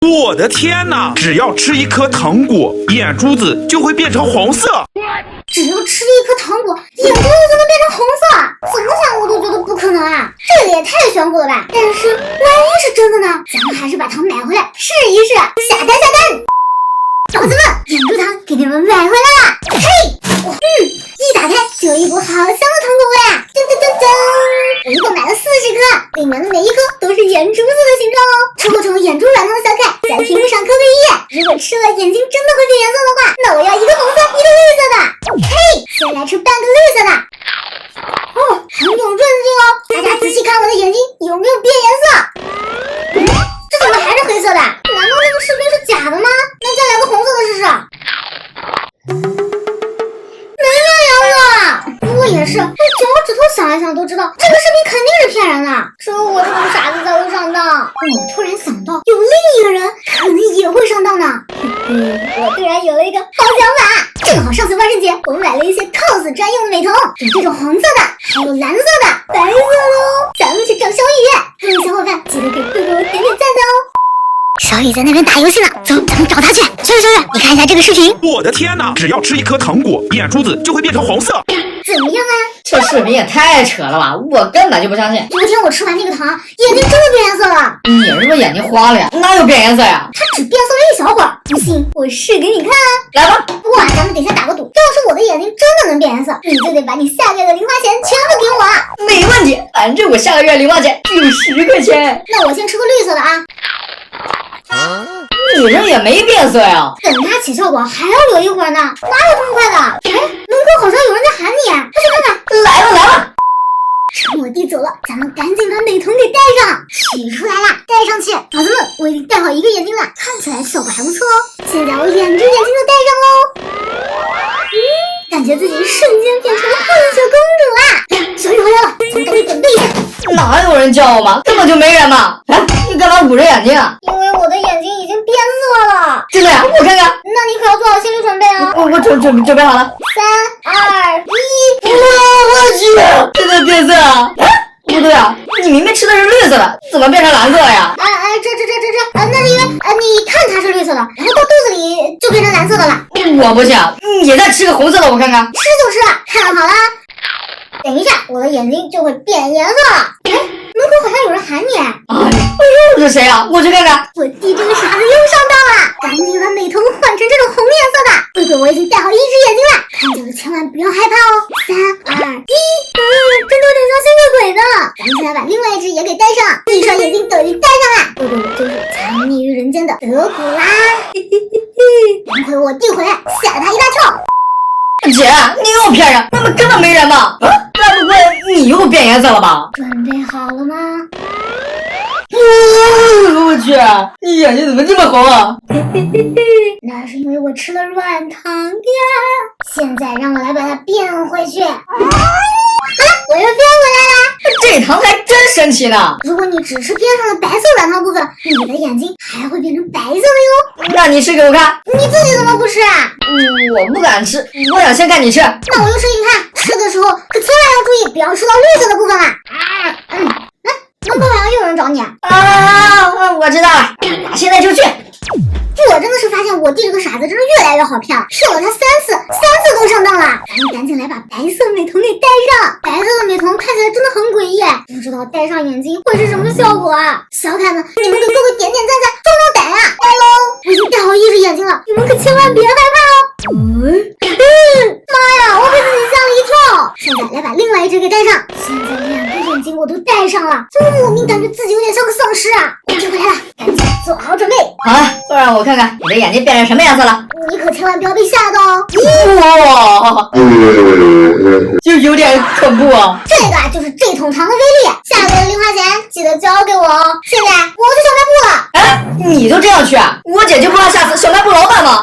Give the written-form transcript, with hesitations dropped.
我的天哪！只要吃一颗糖果，眼珠子就会变成红色。只要吃了一颗糖果，眼珠子就能变成红色？怎么想我都觉得不可能啊！这个也太玄乎了吧！但是万一是真的呢？咱们还是把糖买回来试一试。下单！宝子们，眼珠糖给你们买回来了！嘿，一打开就有一股好香的糖果味啊！噔！我一共买了40颗，里面的每一颗都是眼珠子的形状哦。吃过这种眼珠软糖的小可爱，在屏幕上扣个1。如果吃了眼睛真的会变颜色的话，那我要一个红色，一个绿色的。嘿，先来吃半个绿色的。哦，很有韧劲哦！大家仔细看我的眼睛有没有变颜色？这怎么还是黑色的？难道那个视频是假的吗？那再来个红色的试试。没变颜色。我也是，用脚趾头想一想都知道，这个视频肯定是骗人的。只有我这种傻子才会上当。我突然想到，有另一个人可能也会上当呢。我突然有了一个好想法。正好上次万圣节，我买了一些 cos 专用的美瞳，有这种红色的，还有蓝色的、白色的哦。咱们去找小雨，各位小伙伴记得给哥哥我点赞哦。小雨在那边打游戏呢，走，咱们找他去。小雨，你看一下这个视频。我的天哪！只要吃一颗糖果，眼珠子就会变成红色。怎么样啊？这视频也太扯了吧！我根本就不相信。昨天我吃完那个糖，眼睛真的变颜色了。你是不是眼睛花了呀？哪有变颜色呀？它只变色了一小会儿，不信我试给你看啊！来吧。不过咱们得先打个赌，要是我的眼睛真的能变颜色，你就得把你下个月的零花钱全部给我。没问题，反正我下个月零花钱有10块钱。那我先吃个绿色的啊。你这也没变色呀？等它起效果还要留一会儿呢，哪有这么快的？哎，门口好像有人在喊你，快去看看。来了。趁我弟走了，咱们赶紧把美瞳给戴上。取出来了，戴上去。宝子们，我已经戴好一个眼睛了，看起来效果还不错哦。现在我2只眼睛都戴上喽。感觉自己瞬间变成了混血公主啊！小雨回来了，咱们赶紧准备一下。哪有人叫我吗？根本就没人嘛！哎，你干嘛捂着眼睛啊？因为我的眼睛已经变色了。真的呀？我看看。那你可要做好心理准备啊！我准备好了。3、2、1。我去，真的变色了！不对啊，你明明吃的是绿色的，怎么变成蓝色了呀？那是因为你看它是绿色的，然后到肚子里就变成蓝色的了。我不信，你再吃个红色的，我看看。吃就吃，看好了。等一下，我的眼睛就会变颜色了。哎，门口好像有人喊你。又是谁啊？我去看看。我弟这个傻子又上当了，赶紧把美瞳换成这种红颜色的。贵贵，我已经戴好1只眼睛了，看见了千万不要害怕哦。3、2、1，真的有点像吸血鬼呢。咱们现在把另外1只也给戴上，一双眼睛都已经戴上了。贵贵，我就是藏匿于人间的德古拉。幸亏我弟回来，吓了他一大跳。姐，你又骗人，那么根本没人嘛！该不会你又变颜色了吧？准备好了吗？我去，你眼睛怎么这么红啊？那是因为我吃了软糖呀。现在让我来把它变回去。好了，我又变回来了。这糖还真神奇呢。如果你只吃边上的白色软糖部分，你的眼睛还会变成白色的哟。那你吃给我看。你自己怎么不吃啊？我不敢吃，我想先看你吃。那我就吃给你看，吃的时候可千万要注意，不要吃到绿色的部分了。门口好像有人找你。我知道了，我现在就去。我真的是发现我弟这个傻子真是越来越好骗了，骗了他3次都上当了。咱们赶紧来把白色美瞳给戴上。白色的美瞳看起来真的很诡异，不知道戴上眼睛会是什么效果啊？小可爱们，你们给哥哥点赞，壮胆啊！来喽！我已经戴好1只眼睛了，你们可千万别害怕哦。妈呀，我被自己吓了一跳。现在来把另外1只给戴上。现在2个眼睛我都戴上了，怎么莫名感觉自己有点像个丧尸啊？我就回来了，赶紧做好准备。好了，快让我看看你的眼睛变成什么颜色了。你可千万不要被吓到哦。哇，就有点恐怖啊。这个就是这桶糖的威力，下个月的零花钱记得交给我哦。现在我去小卖部了。哎，你都这样去啊？我姐就不怕吓死小卖部老板吗？